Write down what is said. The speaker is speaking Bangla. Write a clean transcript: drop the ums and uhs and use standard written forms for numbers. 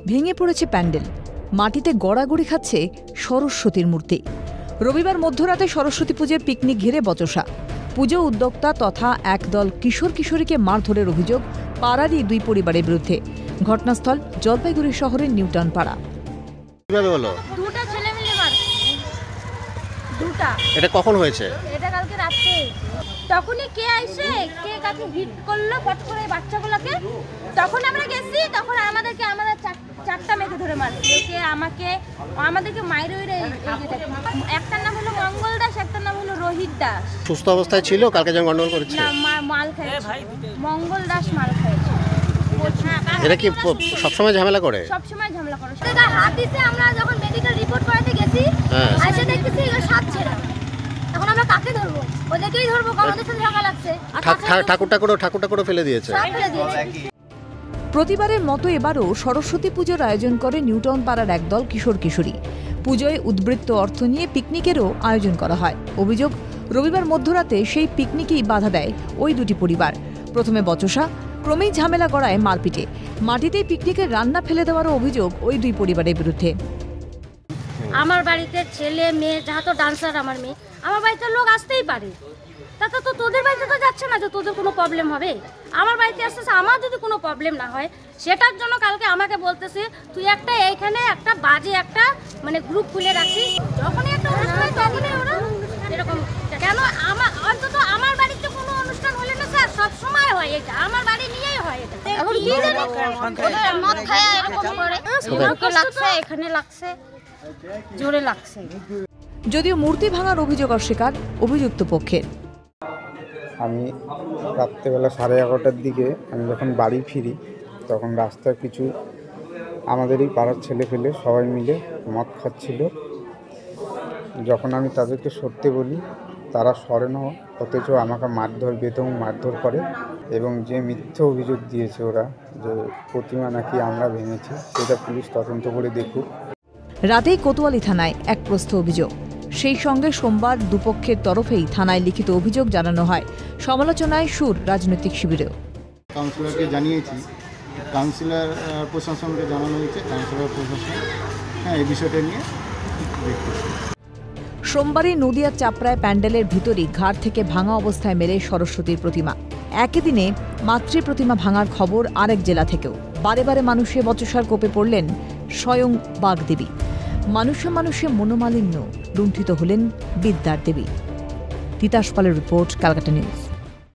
ভেঙে পড়েছে প্যান্ডেল, মাটিতে গড়াগড়ি খাচ্ছে সরস্বতীর মূর্তি। রবিবার মধ্যরাতে সরস্বতী পুজোর পিকনিক ঘিরে বচসা। পুজো উদ্যোক্তা তথা একদল কিশোর কিশোরীকে মারধরের অভিযোগ পাড়ারই দুই পরিবারের বিরুদ্ধে। ঘটনাস্থল জলপাইগুড়ি শহরের নিউটাউন পাড়া। দুটা ছেলে মিলে মারছে। দুটা। এটা কখন হয়েছে? এটা কালকে রাতে। তখনই কে আইছে, কে কাকে হিট করলো ফট করে বাচ্চাগুলোকে। তখন আমরা গেছি, তখন আমাদের চারটা মেখে ধরে মারছে। কে আমাদেরকে মাইরে উইরে একটার নাম হলো মঙ্গল দাস, একটার নাম হলো রোহিত দাস। সুস্থ অবস্থায় ছিল, কালকে যখন গন্ডগোল করেছে না, মাল খাইছে। মঙ্গল দাস মাল খাইছে। এটা কি সবসময় ঝামেলা করে? সবসময় ঝামেলা করে। হাত দিছে, আমরা যখন মেডিকেল রিপোর্ট করাতে গেছি, এসে দেখতেছি এগুলো সাত ছেড়া। এখন আমরা কাকে ধরবো? ওদেরকেই ধরবো, কারণ ওদের সাথে ঝগড়া লাগছে। ঠাকুরটা ফেলে দিয়েছে। প্রতিবারের মতো এবারও সরস্বতী পুজোর আয়োজন করে নিউটাউন পাড়ার একদল কিশোর কিশোরী। পুজোয় উদ্বৃত্ত অর্থ নিয়ে পিকনিকেরও আয়োজন করা হয়। অভিযোগ, রবিবার মধ্যরাতে সেই পিকনিকেই বাধা দেয় ওই দুটি পরিবার। প্রথমে বচসা, ক্রমেই ঝামেলা গড়ায় মারপিটে। মাটিতেই পিকনিকের রান্না ফেলে দেওয়ারও অভিযোগ ওই দুই পরিবারের বিরুদ্ধে। আমার বাড়িতে ছেলে মেয়ে যাহা তো ডান্সার, আমার মেয়ে, আমার বাড়িতে লোক আসতেই পারে। তাতে তো তোদের বাড়িতে তো যাচ্ছে না যে তোদের কোনো প্রবলেম হবে। আমার বাড়িতে আসতেছে, আমার যদি কোনো প্রবলেম না হয় সেটার জন্য কালকে আমাকে বলতেছে তুই একটা এইখানে একটা বাজে একটা মানে গ্রুপ খুলে রাখিস। যখনই একটা অনুষ্ঠান হয় তখনই ওরা এরকম। কেন অন্তত আমার বাড়িতে কোনো অনুষ্ঠান হলে না স্যার, সব সময় হয় এটা, আমার বাড়ি নিয়েই হয় এটা। এখন কি জানি মদ খায় এরকম করে লাগছে, এখানে লাগছে, জোরে লাগছে। যদিও মূর্তি ভাঙার অভিযোগ অস্বীকার অভিযুক্ত পক্ষের। আমি রাত্রেবেলা 11:30টার দিকে আমি যখন বাড়ি ফিরি, তখন রাস্তায় কিছু আমাদেরই পাড়ার ছেলে ফেলে সবাই মিলে মদ খাচ্ছিল। যখন আমি তাদেরকে সরতে বলি, তারা সরে না, অথচ আমাকে মারধর করে এবং যে মিথ্যে অভিযোগ দিয়েছে ওরা যে প্রতিমা নাকি আমরা ভেঙেছি, সেটা পুলিশ তদন্ত করে দেখুক। রাতেই কোতোয়ালি থানায় এক প্রস্থ অভিযোগ। সেই সঙ্গে সোমবার দুপক্ষের তরফেই থানায় লিখিত অভিযোগ জানানো হয়। সমালোচনায় সুর রাজনৈতিক শিবিরেও। কাউন্সিলরকে জানিয়েছি, কাউন্সিলর প্রশাসনকে জানানো হয়েছে, কাউন্সিলর প্রশাসন এই বিষয়টা নিয়ে দেখতেছে। সোমবারই নদিয়ার চাপড়ায় প্যান্ডেলের ভিতরই ঘাট থেকে ভাঙা অবস্থায় মেলে সরস্বতীর প্রতিমা। একই দিনে মাতৃ প্রতিমা ভাঙার খবর আরেক জেলা থেকেও। বারে বারে মানুষের বচসার কোপে পড়লেন স্বয়ং বাগদেবী। মানুষে মনোমালিন্য লুণ্ঠিত হলেন বিদ্যার দেবী। তিতাস পালের রিপোর্ট, ক্যালকাটা নিউজ।